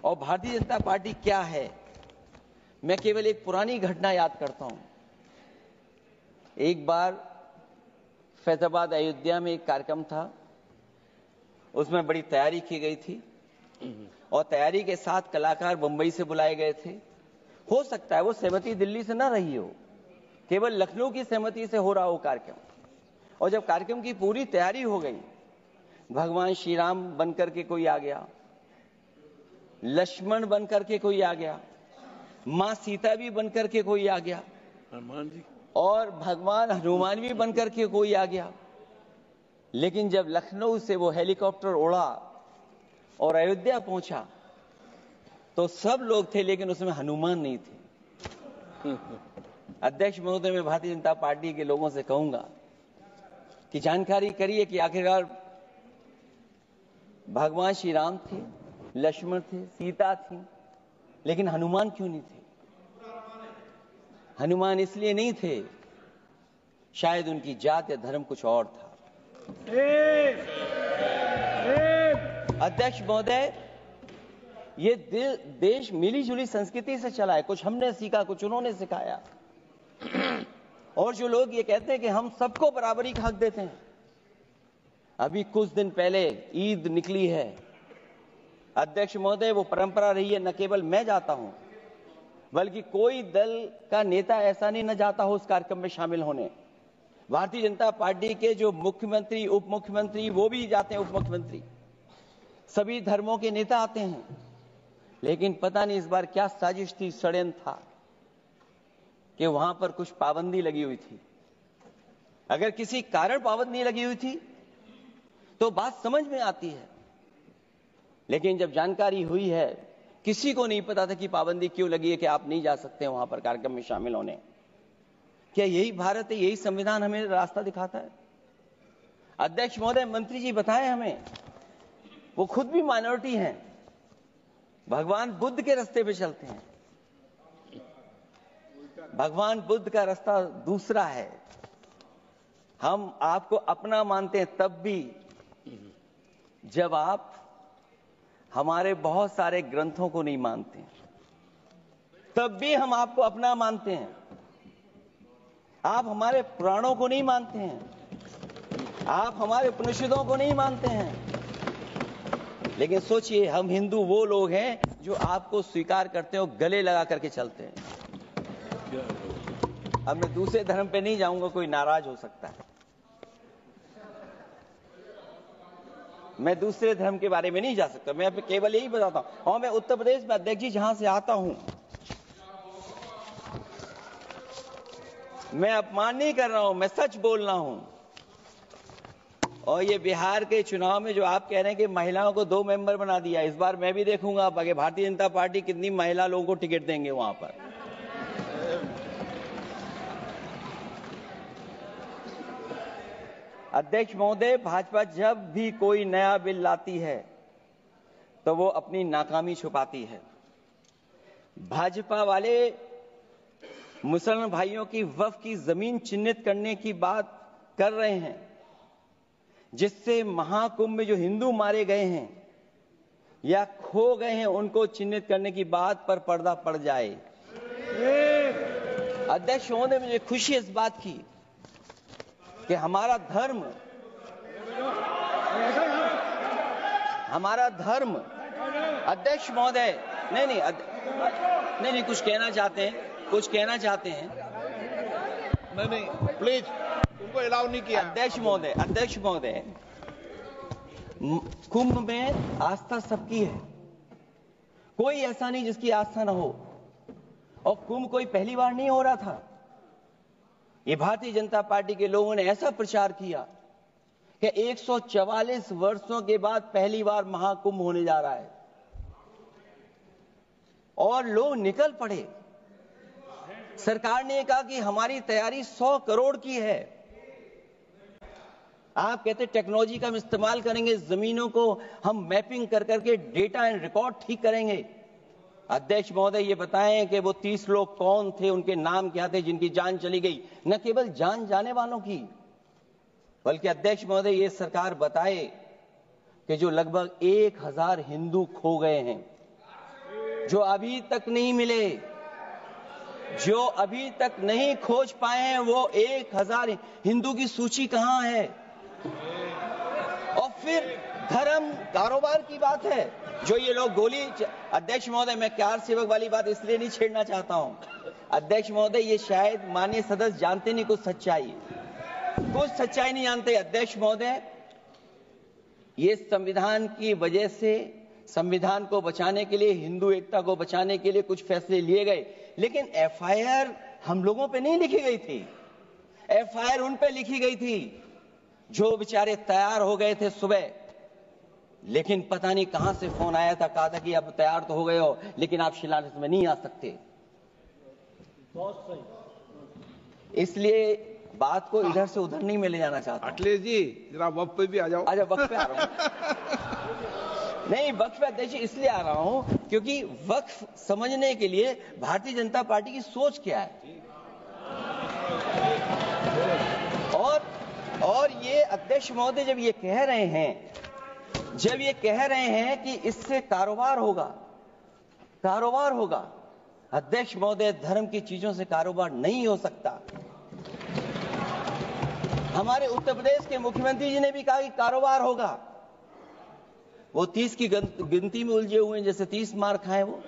और भारतीय जनता पार्टी क्या है, मैं केवल एक पुरानी घटना याद करता हूं। एक बार फैजाबाद अयोध्या में एक कार्यक्रम था, उसमें बड़ी तैयारी की गई थी और तैयारी के साथ कलाकार मुंबई से बुलाए गए थे। हो सकता है वो सहमति दिल्ली से ना रही हो, केवल लखनऊ की सहमति से हो रहा हो कार्यक्रम। और जब कार्यक्रम की पूरी तैयारी हो गई, भगवान श्री राम बनकर के कोई आ गया, लक्ष्मण बनकर के कोई आ गया, मां सीता भी बनकर के कोई आ गया, हनुमान जी और भगवान हनुमान भी बनकर के कोई आ गया। लेकिन जब लखनऊ से वो हेलीकॉप्टर उड़ा और अयोध्या पहुंचा तो सब लोग थे, लेकिन उसमें हनुमान नहीं थे। अध्यक्ष महोदय, मैं भारतीय जनता पार्टी के लोगों से कहूंगा कि जानकारी करिए कि आखिरकार भगवान श्री राम थे, लक्ष्मण थे, सीता थी, लेकिन हनुमान क्यों नहीं थे? हनुमान इसलिए नहीं थे, शायद उनकी जात या धर्म कुछ और था। अध्यक्ष महोदय, ये देश मिली जुली संस्कृति से चला है। कुछ हमने सीखा, कुछ उन्होंने सिखाया। और जो लोग ये कहते हैं कि हम सबको बराबरी का हक देते हैं, अभी कुछ दिन पहले ईद निकली है अध्यक्ष महोदय, वो परंपरा रही है, न केवल मैं जाता हूं बल्कि कोई दल का नेता ऐसा नहीं न जाता हो उस कार्यक्रम में शामिल होने। भारतीय जनता पार्टी के जो मुख्यमंत्री, उप मुख्यमंत्री, वो भी जाते हैं, उप मुख्यमंत्री, सभी धर्मों के नेता आते हैं। लेकिन पता नहीं इस बार क्या साजिश थी, षड्यंत्र था कि वहां पर कुछ पाबंदी लगी हुई थी। अगर किसी कारण पाबंदी लगी हुई थी तो बात समझ में आती है, लेकिन जब जानकारी हुई है, किसी को नहीं पता था कि पाबंदी क्यों लगी है कि आप नहीं जा सकते वहां पर कार्यक्रम में शामिल होने। क्या यही भारत है, यही संविधान हमें रास्ता दिखाता है? अध्यक्ष महोदय, मंत्री जी बताएं हमें, वो खुद भी माइनॉरिटी हैं, भगवान बुद्ध के रास्ते पे चलते हैं। भगवान बुद्ध का रास्ता दूसरा है। हम आपको अपना मानते हैं तब भी जब आप हमारे बहुत सारे ग्रंथों को नहीं मानते, तब भी हम आपको अपना मानते हैं। आप हमारे पुराणों को नहीं मानते हैं, आप हमारे उपनिषदों को नहीं मानते हैं। लेकिन सोचिए, हम हिंदू वो लोग हैं जो आपको स्वीकार करते हैं और गले लगा करके चलते हैं। अब मैं दूसरे धर्म पे नहीं जाऊंगा, कोई नाराज हो सकता है। मैं दूसरे धर्म के बारे में नहीं जा सकता, मैं केवल यही बताता हूं। और मैं उत्तर प्रदेश में अध्यक्ष जी जहां से आता हूं, मैं अपमान नहीं कर रहा हूं, मैं सच बोल रहा हूं। और ये बिहार के चुनाव में जो आप कह रहे हैं कि महिलाओं को 2 मेंबर बना दिया, इस बार मैं भी देखूंगा कि भारतीय जनता पार्टी कितनी महिला लोगों को टिकट देंगे वहां पर। अध्यक्ष महोदय, भाजपा जब भी कोई नया बिल लाती है तो वो अपनी नाकामी छुपाती है। भाजपा वाले मुसलमान भाइयों की वक्फ की जमीन चिन्हित करने की बात कर रहे हैं, जिससे महाकुंभ में जो हिंदू मारे गए हैं या खो गए हैं, उनको चिन्हित करने की बात पर पर्दा पड़ जाए। अध्यक्ष महोदय, मुझे खुशी इस बात की कि हमारा धर्म अध्यक्ष महोदय, नहीं, कुछ कहना चाहते हैं। नहीं, प्लीज, उनको अलाउ नहीं किया। अध्यक्ष महोदय, कुंभ में आस्था सबकी है, कोई ऐसा नहीं जिसकी आस्था ना हो। और कुंभ कोई पहली बार नहीं हो रहा था। ये भारतीय जनता पार्टी के लोगों ने ऐसा प्रचार किया कि 144 वर्षों के बाद पहली बार महाकुंभ होने जा रहा है, और लोग निकल पड़े। सरकार ने कहा कि हमारी तैयारी 100 करोड़ की है। आप कहते टेक्नोलॉजी का हम इस्तेमाल करेंगे, जमीनों को हम मैपिंग कर करके डेटा एंड रिकॉर्ड ठीक करेंगे। अध्यक्ष महोदय, ये बताएं कि वो 30 लोग कौन थे, उनके नाम क्या थे जिनकी जान चली गई? न केवल जान जाने वालों की, बल्कि अध्यक्ष महोदय, ये सरकार बताए कि जो लगभग 1000 हिंदू खो गए हैं, जो अभी तक नहीं मिले, जो अभी तक नहीं खोज पाए हैं, वो 1000 हिंदू की सूची कहां है? और फिर धर्म कारोबार की बात है, जो ये लोग गोली। अध्यक्ष महोदय, मैं कार सेवक वाली बात इसलिए नहीं छेड़ना चाहता हूं। अध्यक्ष महोदय, ये शायद माननीय सदस्य जानते नहीं कुछ सच्चाई नहीं जानते। अध्यक्ष महोदय, ये संविधान की वजह से, संविधान को बचाने के लिए, हिंदू एकता को बचाने के लिए कुछ फैसले लिए गए, लेकिन एफआईआर हम लोगों पे नहीं लिखी गई थी। एफआईआर उन पे लिखी गई थी जो बेचारे तैयार हो गए थे सुबह, लेकिन पता नहीं कहां से फोन आया था, कहा था कि अब तैयार तो हो गए हो, लेकिन आप शिलान्यास में नहीं आ सकते। इसलिए बात को इधर से उधर नहीं में ले जाना चाहता। अखिलेश जी, जरा वक्त पे भी आ जाओ। अच्छा, वक्त पे आ रहा हूं। नहीं, वक्त पे अध्यक्ष इसलिए आ रहा हूं क्योंकि वक्त समझने के लिए भारतीय जनता पार्टी की सोच क्या है। और ये अध्यक्ष महोदय जब ये कह रहे हैं कि इससे कारोबार होगा, अध्यक्ष महोदय, धर्म की चीजों से कारोबार नहीं हो सकता। हमारे उत्तर प्रदेश के मुख्यमंत्री जी ने भी कहा कि कारोबार होगा। वो 30 की गिनती में उलझे हुए हैं, जैसे 30 मार खाए वो।